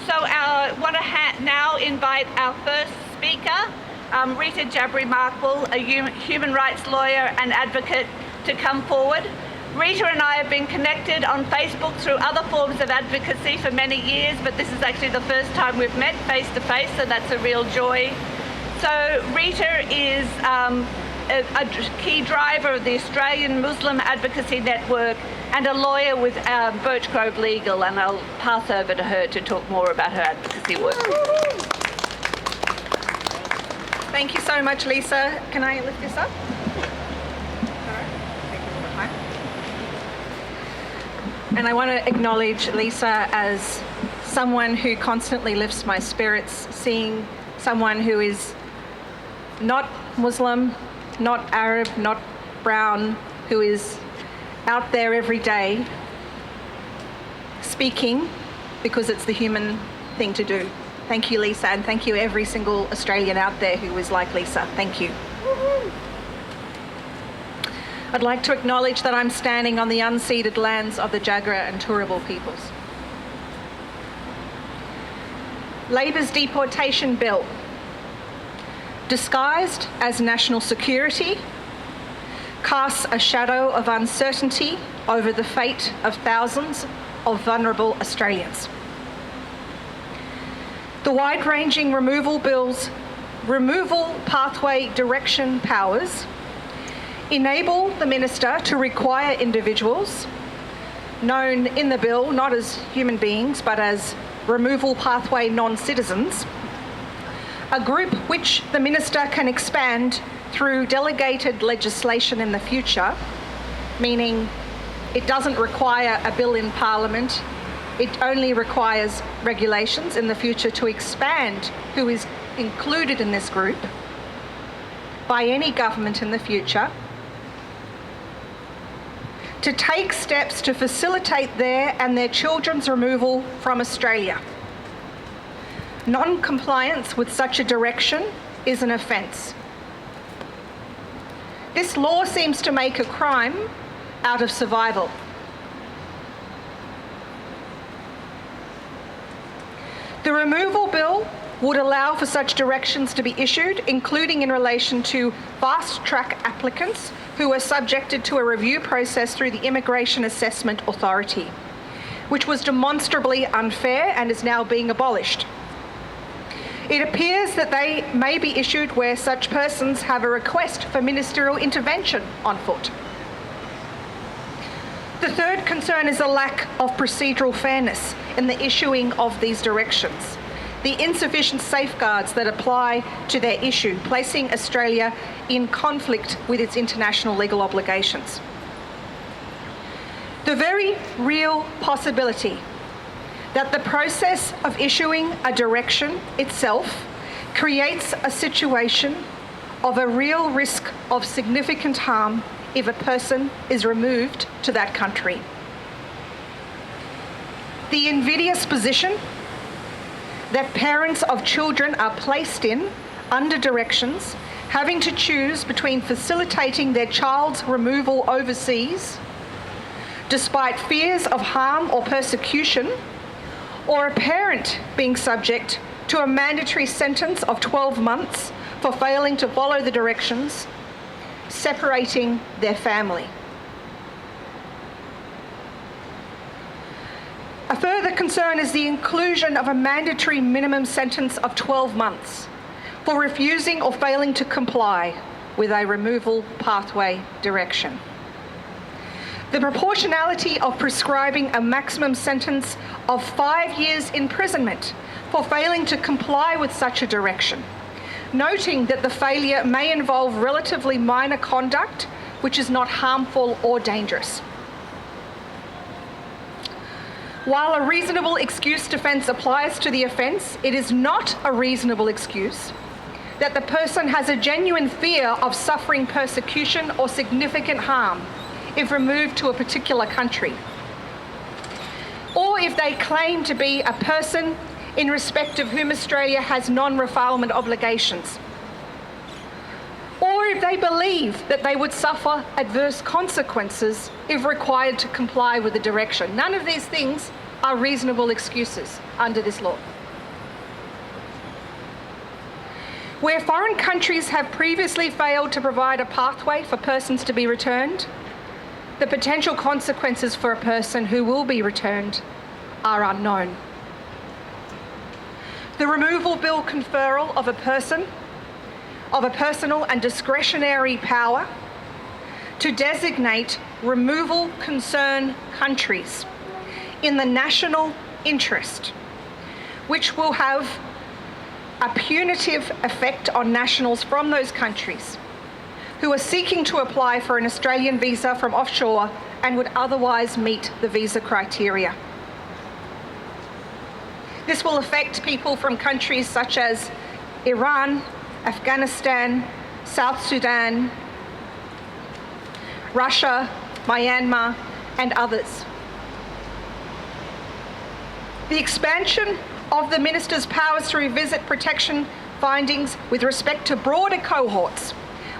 So I want to now invite our first speaker, Rita Jabri Markwell, a human rights lawyer and advocate, to come forward. Rita and I have been connected on Facebook through other forms of advocacy for many years, but this is actually the first time we've met face to face, so that's a real joy. So Rita is a key driver of the Australian Muslim Advocacy Network and a lawyer with Birchgrove Legal, and I'll pass over to her to talk more about her advocacy work. Thank you so much, Lisa. Can I lift this up? And I want to acknowledge Lisa as someone who constantly lifts my spirits, seeing someone who is not Muslim, not Arab, not brown, who is out there every day speaking because it's the human thing to do. Thank you, Lisa, and thank you every single Australian out there who is like Lisa. Thank you. I'd like to acknowledge that I'm standing on the unceded lands of the Jagera and Turrbal peoples. Labor's deportation bill, disguised as national security, casts a shadow of uncertainty over the fate of thousands of vulnerable Australians. The wide-ranging removal bill's removal pathway direction powers enable the minister to require individuals, known in the bill not as human beings but as removal pathway non-citizens, a group which the minister can expand through delegated legislation in the future, meaning it doesn't require a bill in Parliament, it only requires regulations in the future to expand who is included in this group by any government in the future, to take steps to facilitate their and their children's removal from Australia. Non-compliance with such a direction is an offence. This law seems to make a crime out of survival. The removal bill would allow for such directions to be issued, including in relation to fast-track applicants who are subjected to a review process through the Immigration Assessment Authority, which was demonstrably unfair and is now being abolished. It appears that they may be issued where such persons have a request for ministerial intervention on foot. The third concern is a lack of procedural fairness in the issuing of these directions, the insufficient safeguards that apply to their issue, placing Australia in conflict with its international legal obligations. The very real possibility that the process of issuing a direction itself creates a situation of a real risk of significant harm if a person is removed to that country. The invidious position that parents of children are placed in under directions, having to choose between facilitating their child's removal overseas, despite fears of harm or persecution, or a parent being subject to a mandatory sentence of 12 months for failing to follow the directions, separating their family. A further concern is the inclusion of a mandatory minimum sentence of 12 months for refusing or failing to comply with a removal pathway direction. The proportionality of prescribing a maximum sentence of 5 years imprisonment for failing to comply with such a direction, noting that the failure may involve relatively minor conduct which is not harmful or dangerous. While a reasonable excuse defence applies to the offence, it is not a reasonable excuse that the person has a genuine fear of suffering persecution or significant harm if removed to a particular country, or if they claim to be a person in respect of whom Australia has non-refoulement obligations, or if they believe that they would suffer adverse consequences if required to comply with the direction. None of these things are reasonable excuses under this law. Where foreign countries have previously failed to provide a pathway for persons to be returned, the potential consequences for a person who will be returned are unknown. The removal bill conferral of a personal and discretionary power to designate removal concern countries in the national interest, which will have a punitive effect on nationals from those countries who are seeking to apply for an Australian visa from offshore and would otherwise meet the visa criteria. This will affect people from countries such as Iran, Afghanistan, South Sudan, Russia, Myanmar, and others. The expansion of the Minister's powers to revisit protection findings with respect to broader cohorts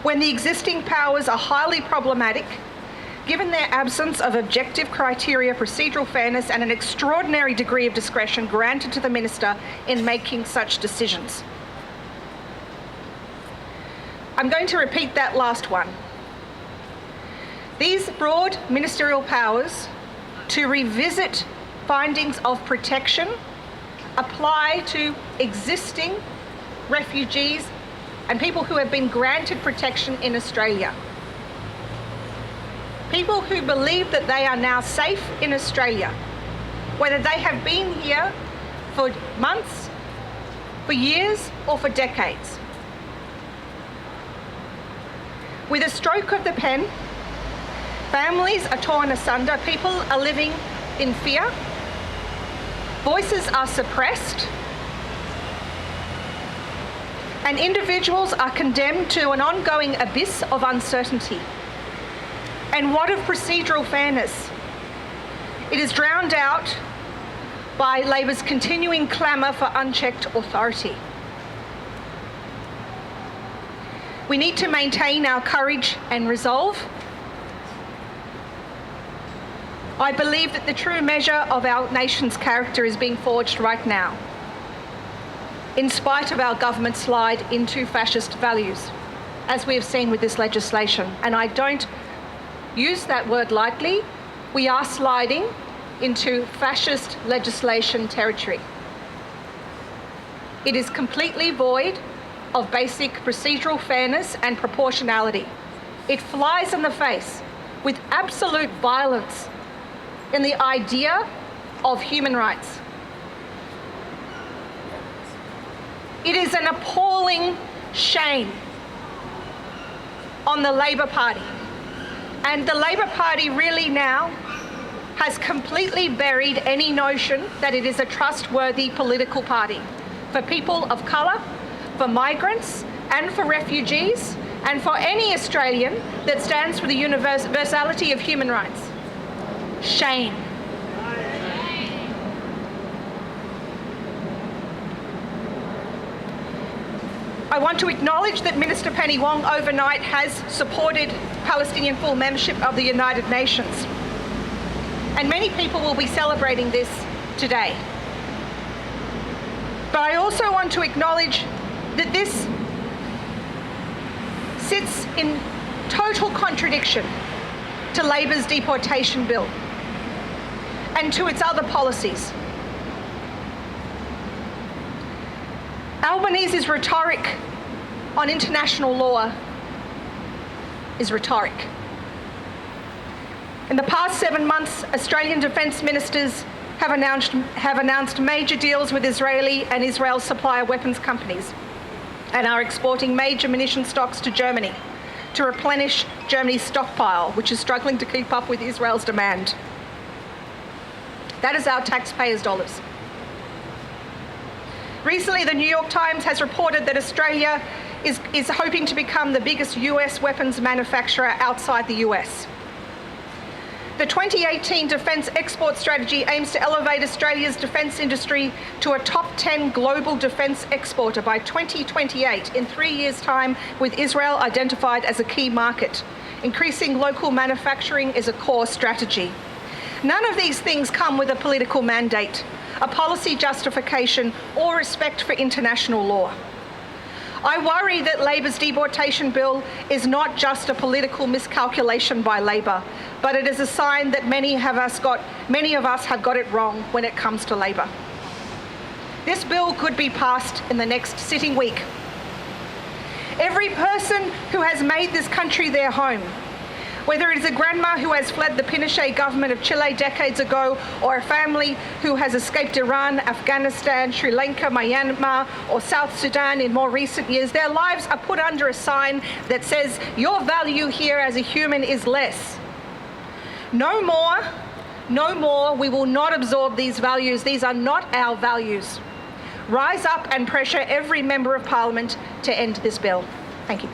when the existing powers are highly problematic, given their absence of objective criteria, procedural fairness, and an extraordinary degree of discretion granted to the Minister in making such decisions. I'm going to repeat that last one. These broad ministerial powers to revisit findings of protection apply to existing refugees and people who have been granted protection in Australia. People who believe that they are now safe in Australia, whether they have been here for months, for years, or for decades. With a stroke of the pen, families are torn asunder, people are living in fear, voices are suppressed, and individuals are condemned to an ongoing abyss of uncertainty. And what of procedural fairness? It is drowned out by Labor's continuing clamour for unchecked authority. We need to maintain our courage and resolve. I believe that the true measure of our nation's character is being forged right now, in spite of our government's slide into fascist values, as we have seen with this legislation. And I don't use that word lightly. We are sliding into fascist legislation territory. It is completely void of basic procedural fairness and proportionality. It flies in the face with absolute violence in the idea of human rights. It is an appalling shame on the Labor Party. And the Labor Party really now has completely buried any notion that it is a trustworthy political party for people of colour, for migrants, and for refugees, and for any Australian that stands for the universality of human rights. Shame. I want to acknowledge that Minister Penny Wong overnight has supported Palestinian full membership of the United Nations. And many people will be celebrating this today. But I also want to acknowledge that this sits in total contradiction to Labor's deportation bill and to its other policies. Albanese's rhetoric on international law is rhetoric. In the past 7 months, Australian defence ministers have announced major deals with Israeli and Israel supplier weapons companies and are exporting major munition stocks to Germany to replenish Germany's stockpile, which is struggling to keep up with Israel's demand. That is our taxpayers' dollars. Recently, the New York Times has reported that Australia is hoping to become the biggest US weapons manufacturer outside the US. The 2018 Defence Export Strategy aims to elevate Australia's defence industry to a top 10 global defence exporter by 2028, in 3 years' time, with Israel identified as a key market. Increasing local manufacturing is a core strategy. None of these things come with a political mandate, a policy justification, or respect for international law. I worry that Labor's deportation bill is not just a political miscalculation by Labor, but it is a sign that many of us have got it wrong when it comes to Labor. This bill could be passed in the next sitting week. Every person who has made this country their home, whether it is a grandma who has fled the Pinochet government of Chile decades ago, or a family who has escaped Iran, Afghanistan, Sri Lanka, Myanmar, or South Sudan in more recent years, their lives are put under a sign that says, your value here as a human is less. No more, we will not absorb these values. These are not our values. Rise up and pressure every member of Parliament to end this bill. Thank you.